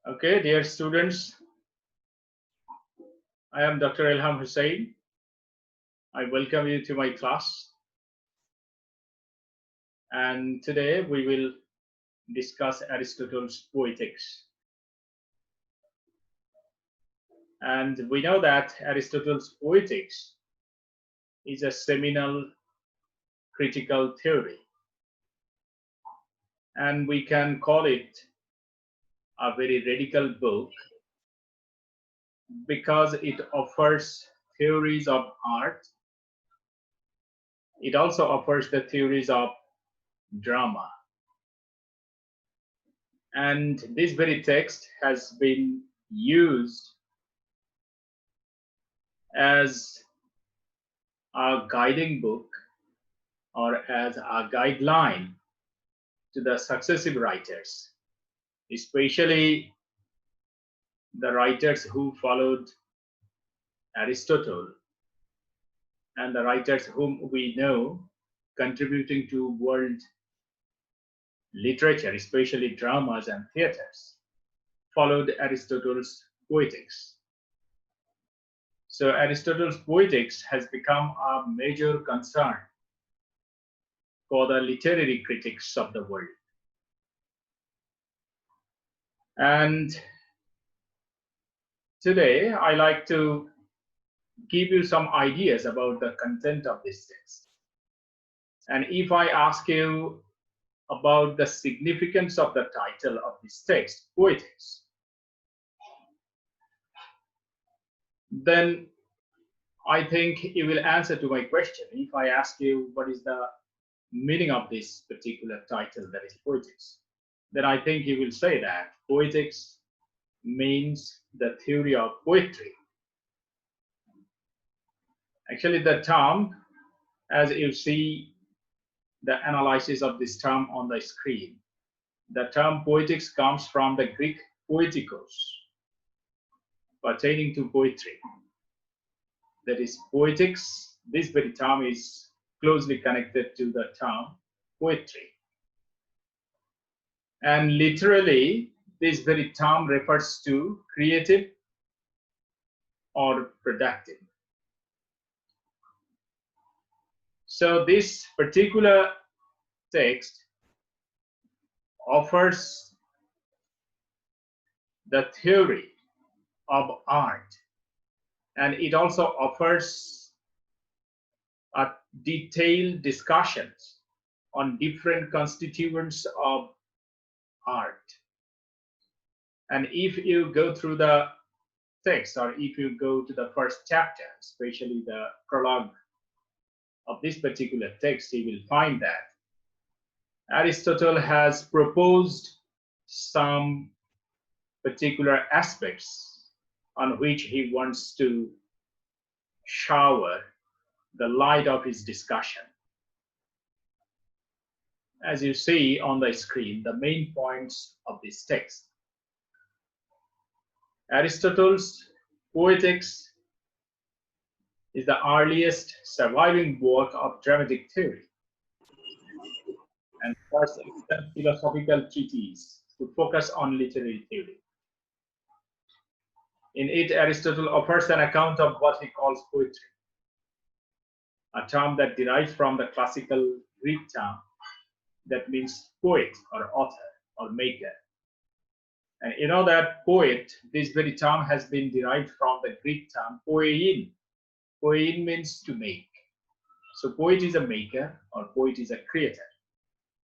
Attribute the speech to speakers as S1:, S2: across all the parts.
S1: Okay, dear students, I am Dr. Elham Hossain. I welcome you to my class. And today we will discuss Aristotle's Poetics. And we know that Aristotle's Poetics is a seminal critical theory. And we can call it a very radical book because it offers theories of art. It also offers the theories of drama. And this very text has been used as a guiding book or as a guideline to the successive writers, especially the writers who followed Aristotle and the writers whom we know contributing to world literature, especially dramas and theaters, followed Aristotle's Poetics. So Aristotle's Poetics has become a major concern for the literary critics of the world. And today I like to give you some ideas about the content of this text. And if I ask you about the significance of the title of this text, Poetics, then I think you will answer to my question. If I ask you what is the meaning of this particular title, that is Poetics, then I think you will say that Poetics means the theory of poetry. Actually, the term, as you see the analysis of this term on the screen, the term poetics comes from the Greek poetikos, pertaining to poetry. That is, poetics, this very term is closely connected to the term poetry. And literally, this very term refers to creative or productive. So this particular text offers the theory of art, and it also offers a detailed discussions on different constituents of art. And if you go through the text, or if you go to the first chapter, especially the prologue of this particular text, you will find that Aristotle has proposed some particular aspects on which he wants to shower the light of his discussion. As you see on the screen, the main points of this text. Aristotle's Poetics is the earliest surviving work of dramatic theory and first extant philosophical treatise to focus on literary theory. In it, Aristotle offers an account of what he calls poetry, a term that derives from the classical Greek term that means poet or author or maker. And you know that poet, this very term has been derived from the Greek term poiein. Poiein means to make. So poet is a maker or poet is a creator.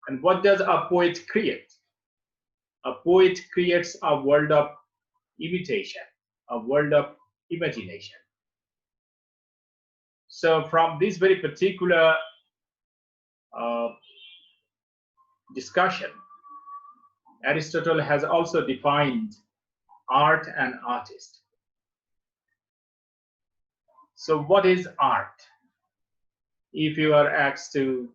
S1: And what does a poet create? A poet creates a world of imitation, a world of imagination. So from this very particular discussion, Aristotle has also defined art and artist. So what is art? If you are asked to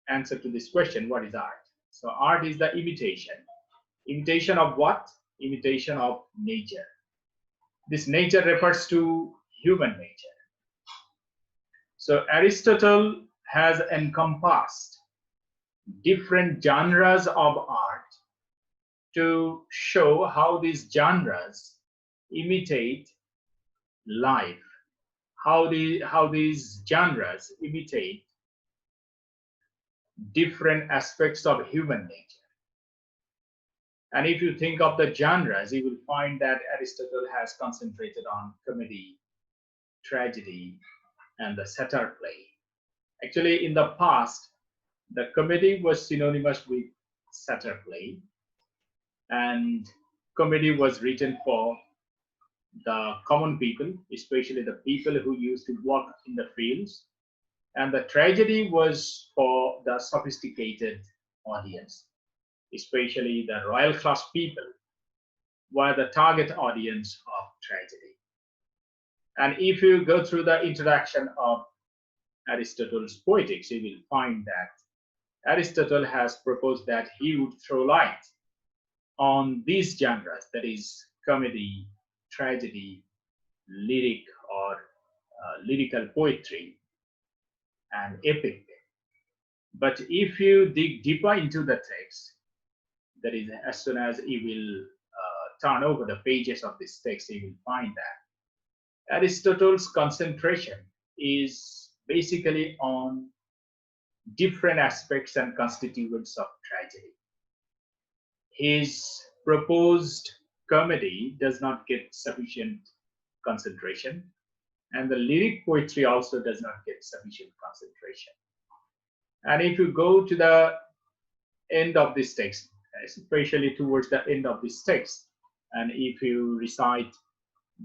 S1: answer to this question, what is art? So art is the imitation. Imitation of what? Imitation of nature. This nature refers to human nature. So Aristotle has encompassed different genres of art to show how these genres imitate life, how these genres imitate different aspects of human nature. And if you think of the genres, you will find that Aristotle has concentrated on comedy, tragedy, and the satyr play. Actually, in the past, the comedy was synonymous with satyr play, and comedy was written for the common people, especially the people who used to work in the fields, and the tragedy was for the sophisticated audience, especially the royal class people were the target audience of tragedy. And if you go through the introduction of Aristotle's Poetics, you will find that Aristotle has proposed that he would throw light on these genres, that is, comedy, tragedy, lyric or lyrical poetry, and epic. But if you dig deeper into the text, that is, as soon as you will turn over the pages of this text, you will find that Aristotle's concentration is basically on different aspects and constituents of tragedy. His proposed comedy does not get sufficient concentration, and the lyric poetry also does not get sufficient concentration. And if you go to the end of this text, especially towards the end of this text, and if you recite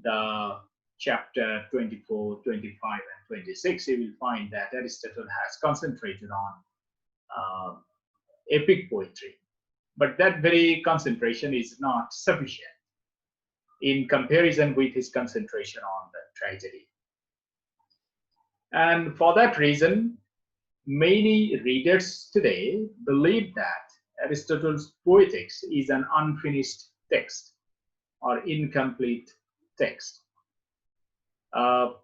S1: the chapter 24, 25, and 26, you will find that Aristotle has concentrated on epic poetry. But that very concentration is not sufficient in comparison with his concentration on the tragedy. And for that reason, many readers today believe that Aristotle's Poetics is an unfinished text or incomplete text.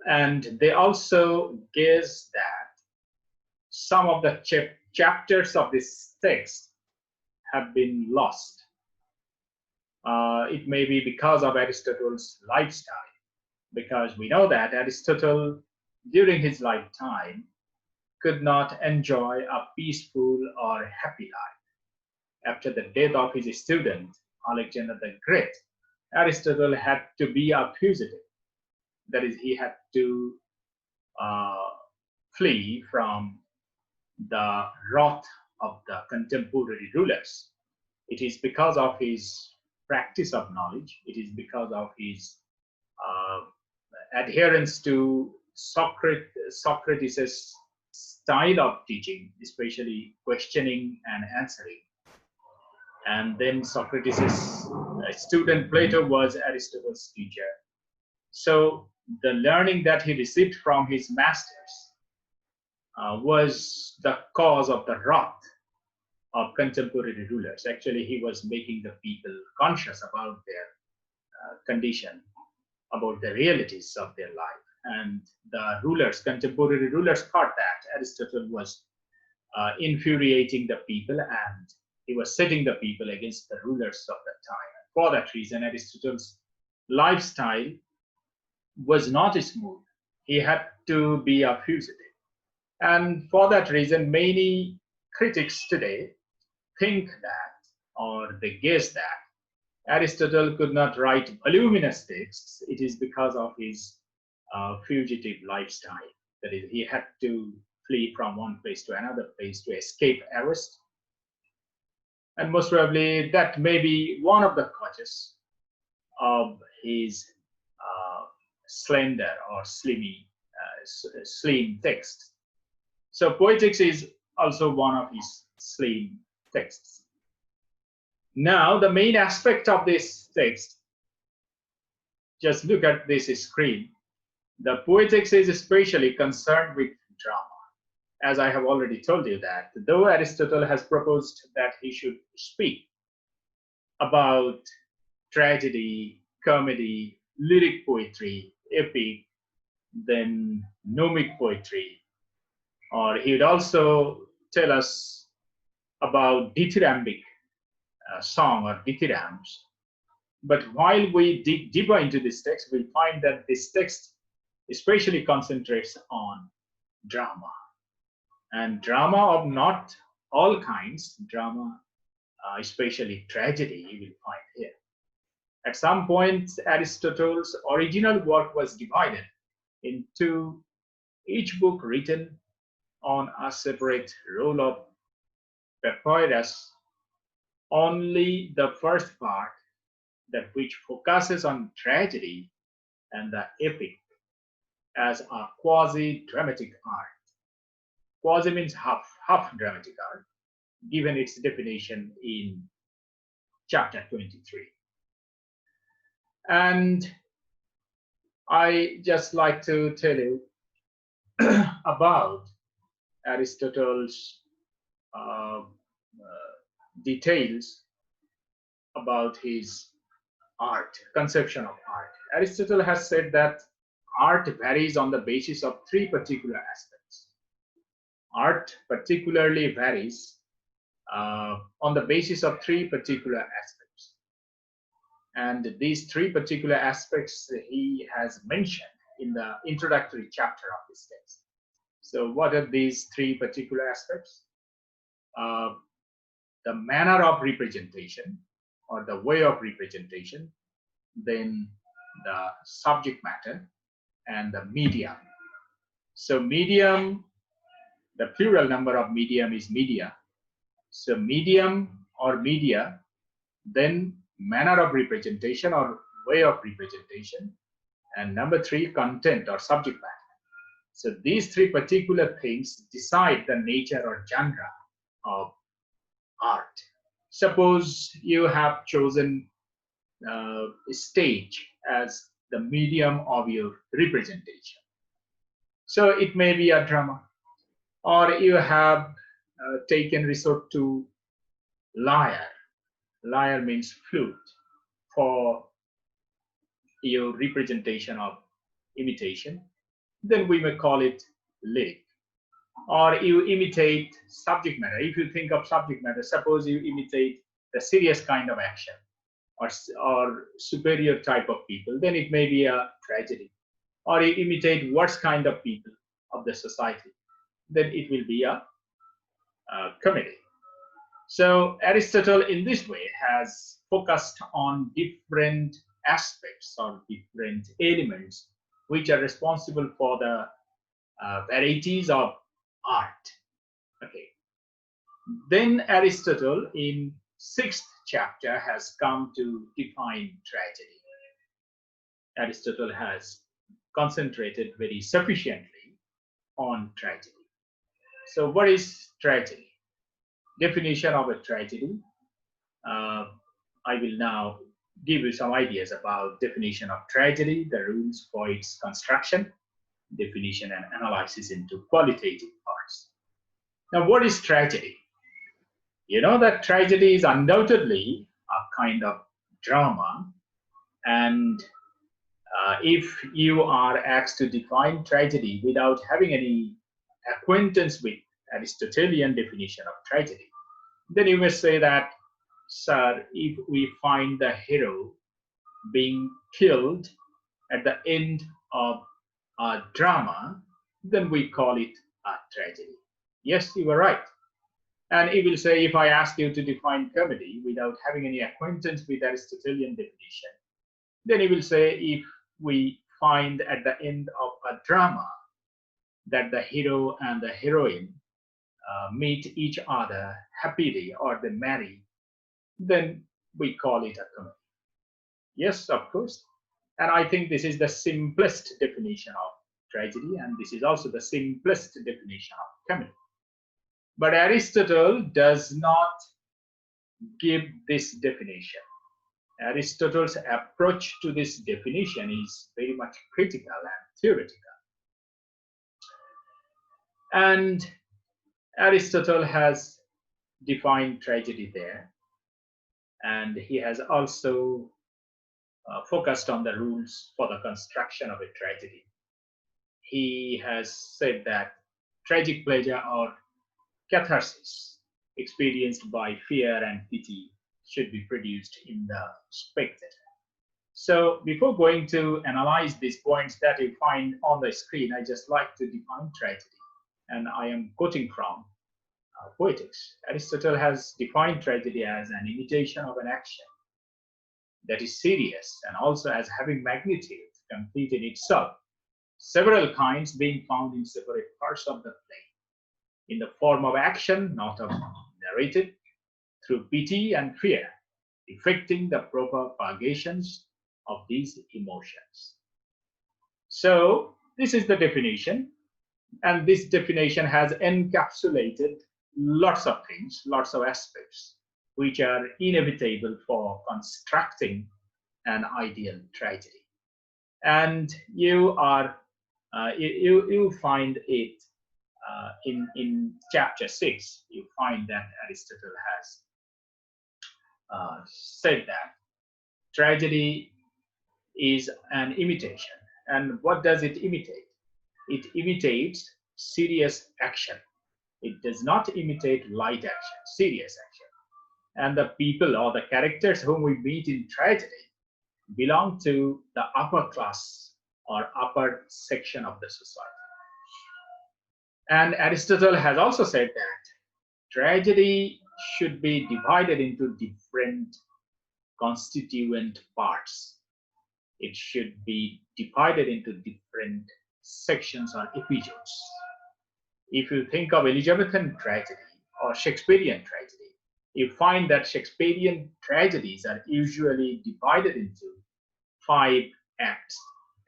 S1: And they also guess that some of the chapters of this text have been lost. It may be because of Aristotle's lifestyle, because we know that Aristotle, during his lifetime, could not enjoy a peaceful or happy life. After the death of his student, Alexander the Great, Aristotle had to be a fugitive. That is, he had to flee from the wrath of the contemporary rulers. It is because of his practice of knowledge, it is because of his adherence to Socrates' style of teaching, especially questioning and answering. And then Socrates' student Plato was Aristotle's teacher. So the learning that he received from his masters was the cause of the wrath of contemporary rulers. Actually, he was making the people conscious about their condition, about the realities of their life. And the rulers, contemporary rulers, thought that Aristotle was infuriating the people, and he was setting the people against the rulers of that time. And for that reason, Aristotle's lifestyle was not smooth. He had to be a fugitive. And for that reason, many critics today think that, or they guess that, Aristotle could not write voluminous texts. It is because of his fugitive lifestyle. That is, he had to flee from one place to another place to escape arrest. And most probably that may be one of the causes of his slender or slim text. So Poetics is also one of his slim texts. Now, the main aspect of this text, just look at this screen. The Poetics is especially concerned with drama. As I have already told you that, though Aristotle has proposed that he should speak about tragedy, comedy, lyric poetry, epic, then nomic poetry, or he would also tell us about dithyrambic song or dithyrambs. But while we dig deeper into this text, we'll find that this text especially concentrates on drama, and drama of not all kinds, drama, especially tragedy, you will find here. At some point, Aristotle's original work was divided into each book written on a separate role of Poetics. Only the first part, that which focuses on tragedy and the epic as a quasi-dramatic art. Quasi means half dramatic art, given its definition in chapter 23. And I just like to tell you about Aristotle's uh, details about his art, conception of art. Aristotle has said that art varies on the basis of three particular aspects. Art particularly varies on the basis of three particular aspects. And these three particular aspects he has mentioned in the introductory chapter of this text. So what are these three particular aspects? The manner of representation, or the way of representation, then the subject matter, and the medium. So medium, the plural number of medium is media. So medium or media, then manner of representation or way of representation, and number three, content or subject matter. So these three particular things decide the nature or genre of art. Suppose you have chosen stage as the medium of your representation. So it may be a drama, or you have taken resort to lyre. Lyre means flute for your representation of imitation. Then we may call it lyric. Or you imitate subject matter. If you think of subject matter, suppose you imitate the serious kind of action or superior type of people, then it may be a tragedy. Or you imitate worse kind of people of the society, then it will be a comedy. So Aristotle in this way has focused on different aspects or different elements which are responsible for the varieties of art. Okay. Then Aristotle in 6th chapter has come to define tragedy. Aristotle has concentrated very sufficiently on tragedy. So what is tragedy? Definition of a tragedy. I will now give you some ideas about definition of tragedy, the rules for its construction, definition and analysis into qualitative parts. Now, what is tragedy? You know that tragedy is undoubtedly a kind of drama, and if you are asked to define tragedy without having any acquaintance with Aristotelian definition of tragedy, then you may say that, sir, if we find the hero being killed at the end of a drama, then we call it a tragedy. Yes, you are right. And he will say, if I ask you to define comedy without having any acquaintance with Aristotelian definition, then he will say, if we find at the end of a drama that the hero and the heroine meet each other happily or they marry, then we call it a comedy. Yes, of course. And I think this is the simplest definition of tragedy, and this is also the simplest definition of comedy. But Aristotle does not give this definition. Aristotle's approach to this definition is very much critical and theoretical. And Aristotle has defined tragedy there, and he has also focused on the rules for the construction of a tragedy. He has said that tragic pleasure or catharsis experienced by fear and pity should be produced in the spectator. So before going to analyze these points that you find on the screen, I just like to define tragedy. And I am quoting from Poetics. Aristotle has defined tragedy as an imitation of an action that is serious and also as having magnitude, complete in itself, several kinds being found in separate parts of the play, in the form of action, not of narrative, through pity and fear, effecting the proper purgations of these emotions. So this is the definition, and this definition has encapsulated lots of things, lots of aspects, which are inevitable for constructing an ideal tragedy. And you find it in chapter 6. You find that Aristotle has said that tragedy is an imitation. And what does it imitate? It imitates serious action. It does not imitate light action, serious action. And the people or the characters whom we meet in tragedy belong to the upper class or upper section of the society. And Aristotle has also said that tragedy should be divided into different constituent parts. It should be divided into different sections or episodes. If you think of Elizabethan tragedy or Shakespearean tragedy, you find that Shakespearean tragedies are usually divided into 5 acts,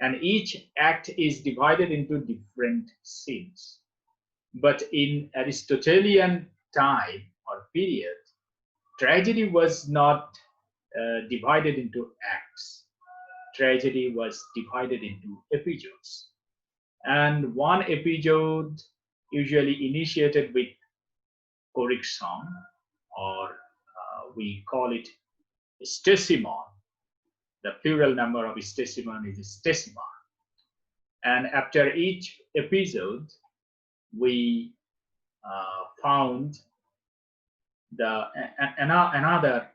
S1: and each act is divided into different scenes. But in Aristotelian time or period, tragedy was not divided into acts. Tragedy was divided into episodes. And one episode usually initiated with choric song, or we call it stesimon. The plural number of stesimon is stesima. And after each episode, we found another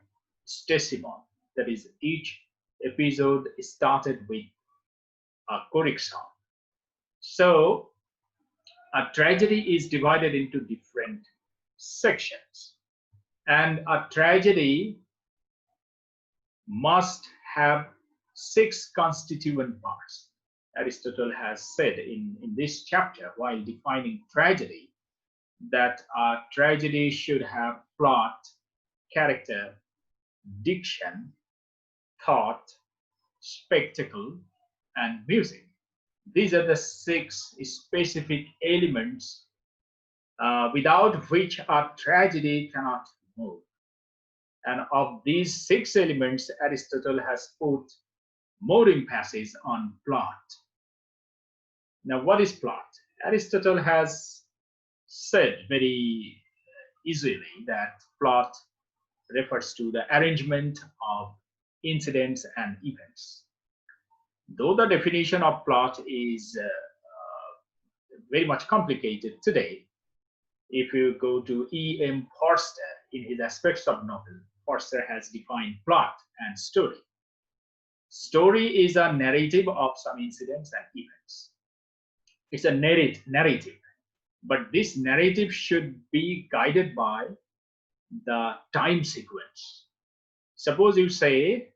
S1: stesimon. That is, each episode started with a choric song. So a tragedy is divided into different sections, and a tragedy must have 6 constituent parts. Aristotle has said in this chapter, while defining tragedy, that a tragedy should have plot, character, diction, thought, spectacle, and music. These are the 6 specific elements without which a tragedy cannot move. And of these 6 elements, Aristotle has put more emphasis on plot. Now, what is plot? Aristotle has said very easily that plot refers to the arrangement of incidents and events. Though the definition of plot is very much complicated today, if you go to E.M. Forster in his Aspects of Novel, Forster has defined plot and story. Story is a narrative of some incidents and events. It's a narrative, but this narrative should be guided by the time sequence. Suppose you say,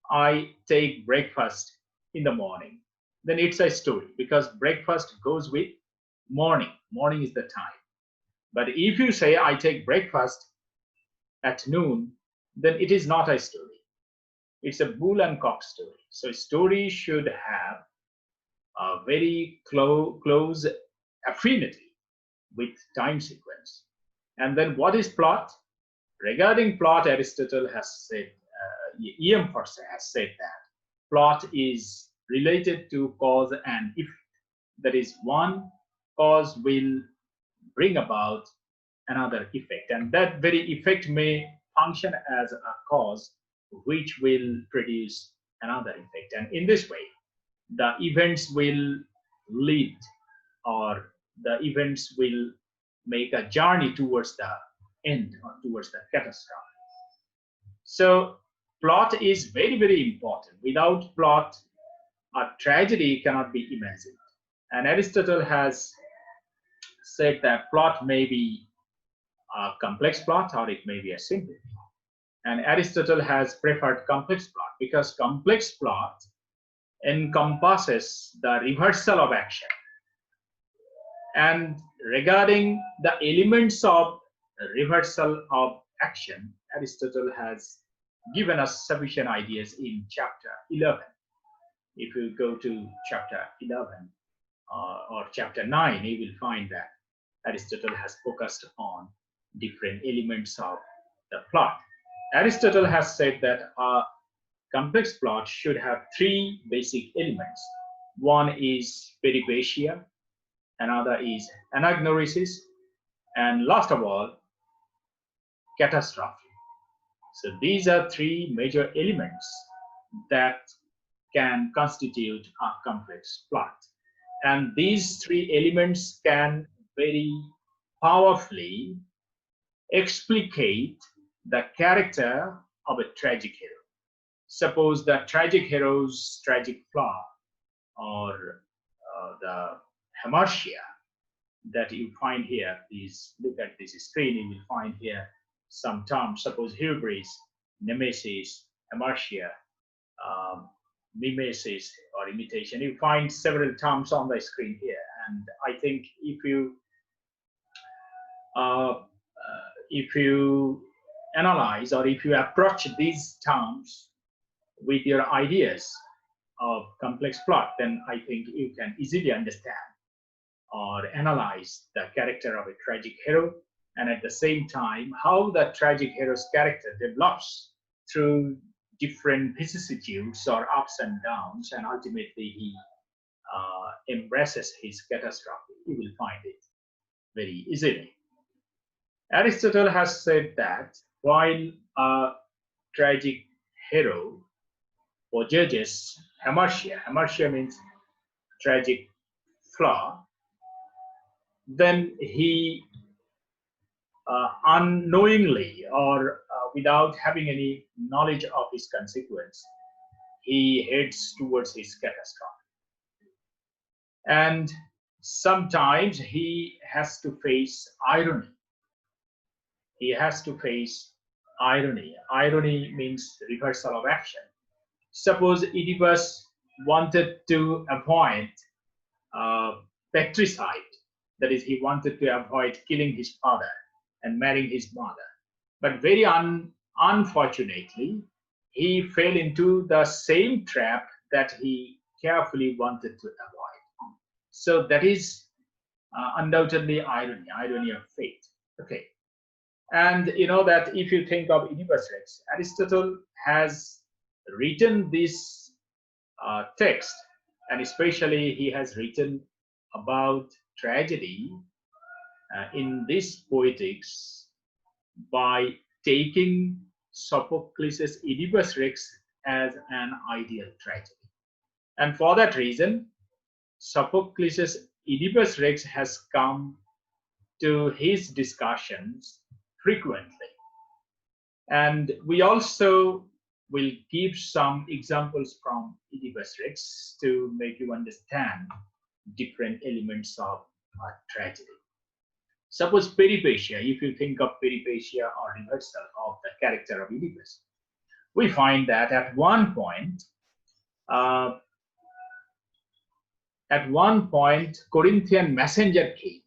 S1: I take breakfast in the morning, then it's a story because breakfast goes with morning. Morning is the time. But if you say, I take breakfast at noon, then it is not a story. It's a bull and cock story. So a story should have a very close affinity with time sequence. And then what is plot? Regarding plot, Aristotle has said, E.M. Forster has said that plot is related to cause and effect. That is, one cause will bring about another effect, and that very effect may function as a cause which will produce another effect. And in this way, the events will lead, or the events will make a journey towards the end or towards the catastrophe. So plot is very, very important. Without plot, a tragedy cannot be imagined. And Aristotle has said that plot may be a complex plot or it may be a simple plot. And Aristotle has preferred complex plot because complex plot encompasses the reversal of action. And regarding the elements of reversal of action, Aristotle has given us sufficient ideas in chapter 11. If you go to chapter 11 or chapter 9, you will find that Aristotle has focused on different elements of the plot. Aristotle has said that a complex plot should have three basic elements. One is peripeteia, another is anagnorisis, and last of all, catastrophe. So these are three major elements that can constitute a complex plot. And these three elements can very powerfully explicate the character of a tragic hero. Suppose the tragic hero's tragic flaw or the hamartia that you find here. Please look at this screen. You will find here some terms. Suppose hubris, nemesis, hamartia, mimesis or imitation. You find several terms on the screen here, and I think if you analyze or if you approach these terms with your ideas of complex plot, then I think you can easily understand or analyze the character of a tragic hero, and at the same time how the tragic hero's character develops through different vicissitudes or ups and downs, and ultimately he embraces his catastrophe. You will find it very easily. Aristotle has said that while a tragic hero possesses hamartia means tragic flaw, then he unknowingly or without having any knowledge of his consequence, he heads towards his catastrophe. And sometimes he has to face irony. He has to face irony. Irony means reversal of action. Suppose Oedipus wanted to avoid patricide, that is, he wanted to avoid killing his father and marrying his mother. But very unfortunately, he fell into the same trap that he carefully wanted to avoid. So that is undoubtedly irony of fate. Okay. And you know that if you think of Oedipus Rex, Aristotle has written this text, and especially he has written about tragedy in this Poetics by taking Sophocles' Oedipus Rex as an ideal tragedy. And for that reason, Sophocles' Oedipus Rex has come to his discussions frequently. And we also will give some examples from Oedipus Rex to make you understand different elements of tragedy. Suppose peripeteia, if you think of peripeteia or reversal of the character of Oedipus, we find that at one point, Corinthian messenger came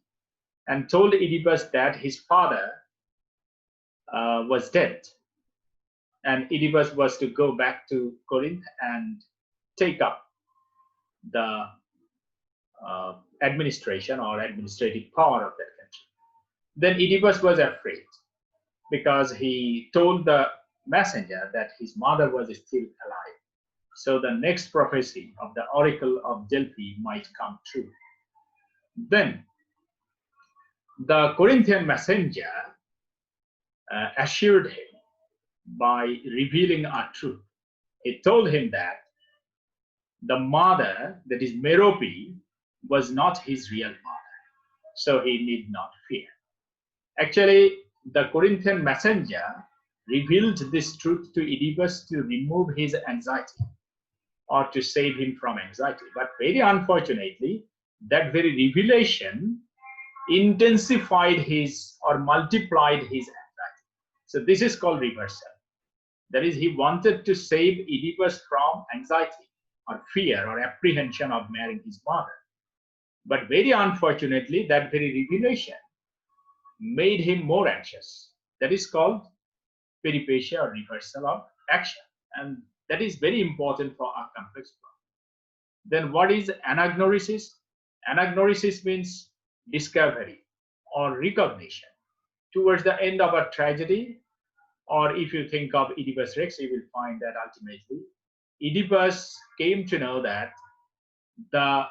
S1: and told Oedipus that his father was dead, and Oedipus was to go back to Corinth and take up the administration or administrative power of that country. Then Oedipus was afraid because he told the messenger that his mother was still alive. So the next prophecy of the oracle of Delphi might come true. Then the Corinthian messenger assured him by revealing a truth. He told him that the mother, that is Merope, was not his real mother, so he need not fear. Actually, the Corinthian messenger revealed this truth to Oedipus to remove his anxiety or to save him from anxiety. But very unfortunately, that very revelation intensified his or multiplied his anxiety. So this is called reversal. That is, he wanted to save Oedipus from anxiety or fear or apprehension of marrying his mother. But very unfortunately, that very revelation made him more anxious. That is called peripecia or reversal of action. And that is very important for our complex problem. Then what is anagnorisis? Anagnorisis means discovery or recognition. Towards the end of a tragedy, or if you think of Oedipus Rex, you will find that ultimately Oedipus came to know that the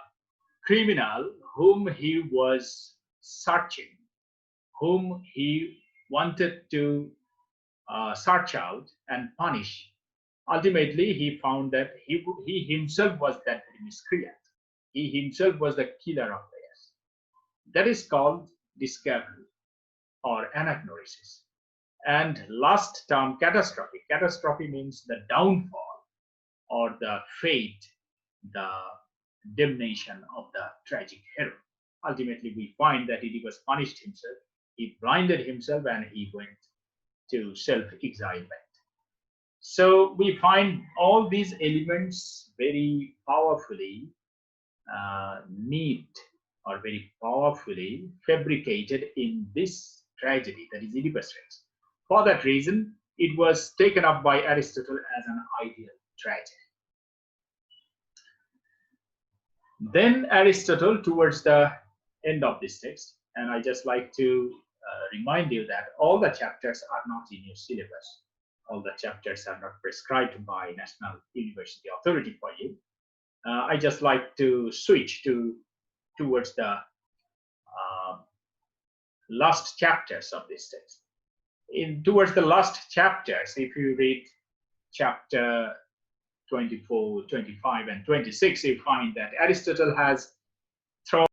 S1: criminal whom he was searching, whom he wanted to search out and punish, ultimately he found that he himself was that miscreant. He himself was the killer of theirs. That is called discovery or anagnorisis. And last term, catastrophe. Catastrophe means the downfall or the fate, the damnation of the tragic hero. Ultimately, we find that Oedipus punished himself, he blinded himself, and he went to self-exilement. So we find all these elements very powerfully neat or very powerfully fabricated in this tragedy, that is Oedipus Rex. For that reason, it was taken up by Aristotle as an ideal tragedy. Then Aristotle, towards the end of this text, and I just like to remind you that all the chapters are not in your syllabus. All the chapters are not prescribed by National University Authority for you. I just like to switch towards the last chapters of this text. Towards the last chapters, if you read chapter 24, 25, and 26, you find that Aristotle has thrown.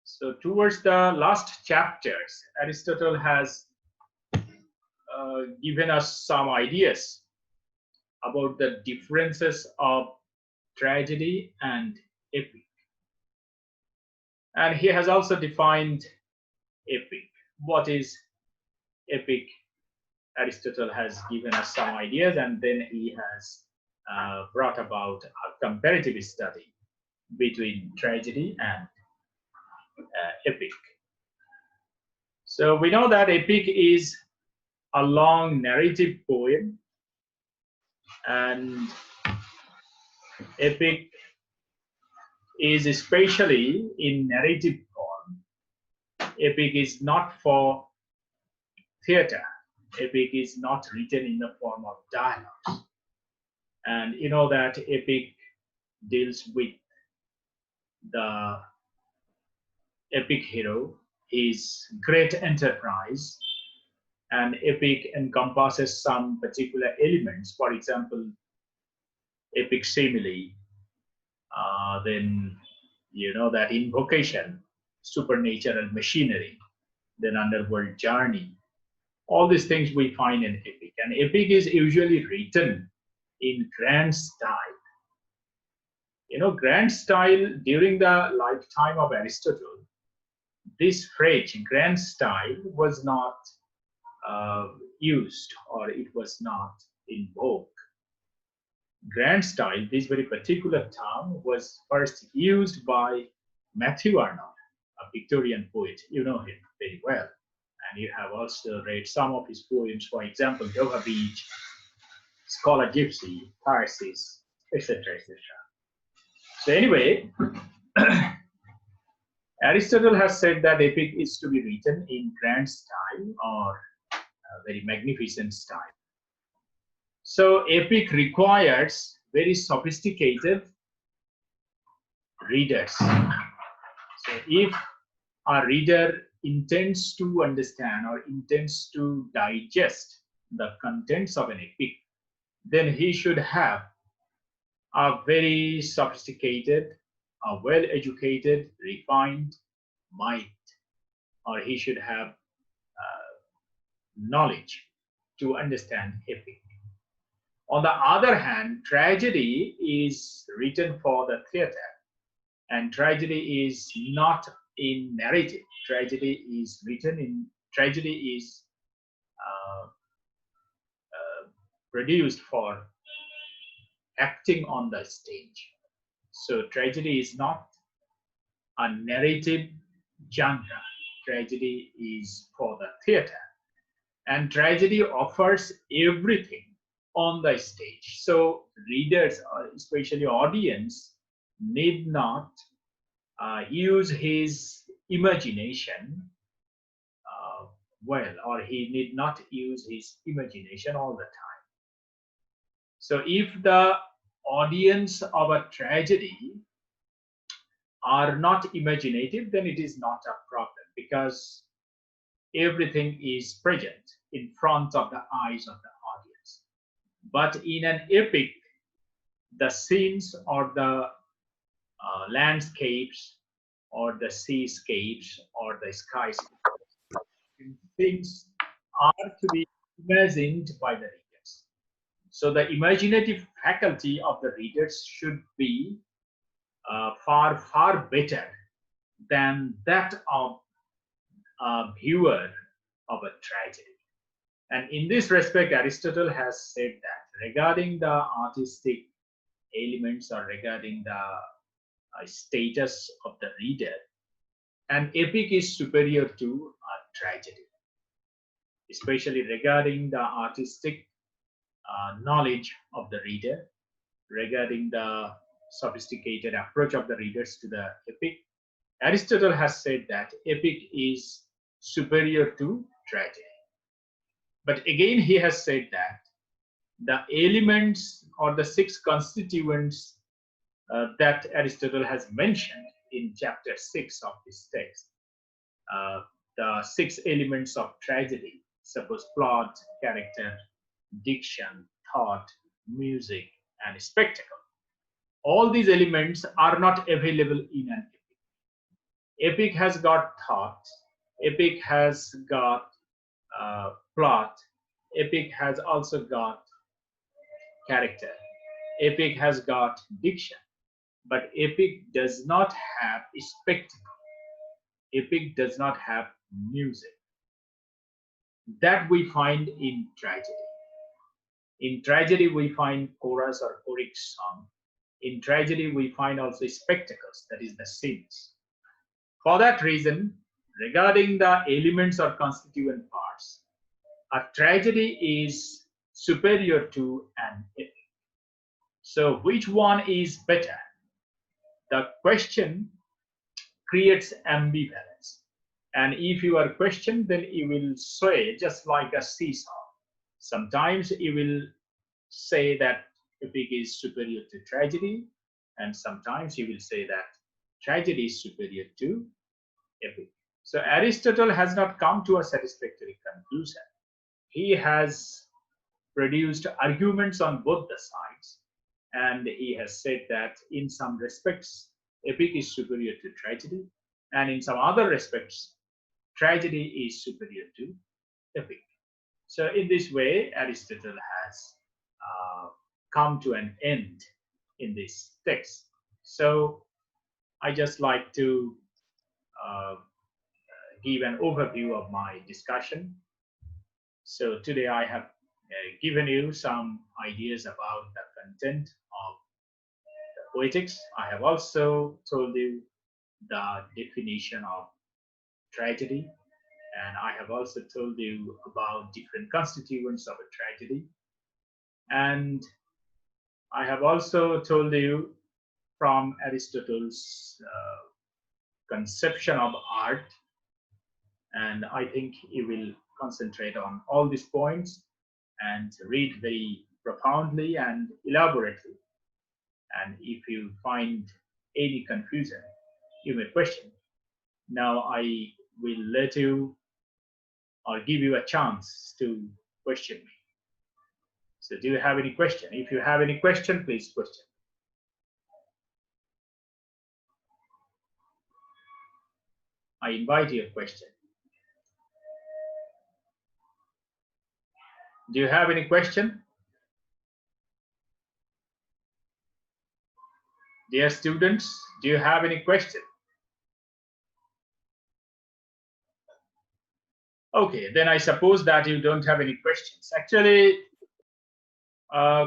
S1: So towards the last chapters, Aristotle has given us some ideas about the differences of tragedy and epic. And he has also defined epic. What is epic? Aristotle has given us some ideas, and then he has brought about a comparative study between tragedy and epic. So we know that epic is a long narrative poem, and epic is especially in narrative form. Epic is not for theater. Epic is not written in the form of dialogues. And you know that epic deals with the epic hero, his great enterprise, and epic encompasses some particular elements. For example, epic simile, then you know that invocation, supernatural machinery, then underworld journey. All these things we find in epic. And epic is usually written in grand style. You know, grand style during the lifetime of Aristotle, this phrase, grand style, was not used, or it was not in vogue. Grand style, this very particular term, was first used by Matthew Arnold, a Victorian poet. You know him very well. And you have also read some of his poems, for example, Dover Beach, Scholar Gypsy, Tharsis, etc., etc. So anyway, Aristotle has said that epic is to be written in grand style or very magnificent style. So epic requires very sophisticated readers. So if a reader intends to understand or intends to digest the contents of an epic, then he should have a very sophisticated, a well-educated, refined mind, or he should have knowledge to understand epic. On the other hand, tragedy is written for the theater, and tragedy is not in narrative. Tragedy is uh, produced for acting on the stage. So tragedy is not a narrative genre. Tragedy is for the theater, and tragedy offers everything on the stage. So readers, especially audience, need not use his imagination well, or he need not use his imagination all the time. So if the audience of a tragedy are not imaginative, then it is not a problem, because everything is present in front of the eyes of the audience. But in an epic, the scenes or the landscapes or the seascapes or the skyscapes, things are to be imagined by the readers. So the imaginative faculty of the readers should be far, far better than that of a viewer of a tragedy. And in this respect, Aristotle has said that regarding the artistic elements or regarding the status of the reader, an epic is superior to a tragedy, especially regarding the artistic knowledge of the reader, regarding the sophisticated approach of the readers to the epic. Aristotle has said that epic is superior to tragedy. But again, he has said that the elements or the six constituents that Aristotle has mentioned in chapter 6 of this text, the six elements of tragedy, suppose plot, character, diction, thought, music, and spectacle. All these elements are not available in an epic. Epic has got thought, epic has got plot, epic has also got character, epic has got diction, but epic does not have spectacle. Epic does not have music. That we find in tragedy. In tragedy, we find chorus or choric song. In tragedy, we find also spectacles, that is the scenes. For that reason, regarding the elements or constituent parts, a tragedy is superior to an epic. So which one is better? The question creates ambivalence. And if you are questioned, then you will sway just like a seesaw. Sometimes you will say that epic is superior to tragedy, and sometimes you will say that tragedy is superior to epic. So Aristotle has not come to a satisfactory conclusion. He has produced arguments on both the sides, and he has said that in some respects, epic is superior to tragedy, and in some other respects, tragedy is superior to epic. So in this way, Aristotle has come to an end in this text. So I just like to uh, give an overview of my discussion. So today I have given you some ideas about the content of the poetics. I have also told you the definition of tragedy, and I have also told you about different constituents of a tragedy. And I have also told you from Aristotle's conception of art, and I think you will concentrate on all these points and read very profoundly and elaborately. And if you find any confusion, you may question. Now I will let you or give you a chance to question me. So do you have any question? If you have any question, please question. I invite your question. Do you have any question? Dear students, do you have any question? Okay, then I suppose that you don't have any questions. Actually,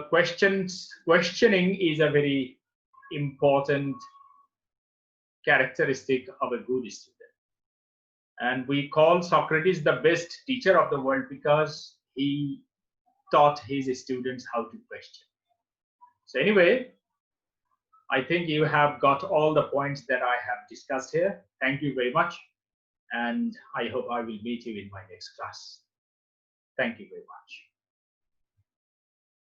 S1: questioning is a very important characteristic of a good student. And we call Socrates the best teacher of the world because he taught his students how to question. So anyway, I think you have got all the points that I have discussed here. Thank you very much. And I hope I will meet you in my next class. Thank you very much.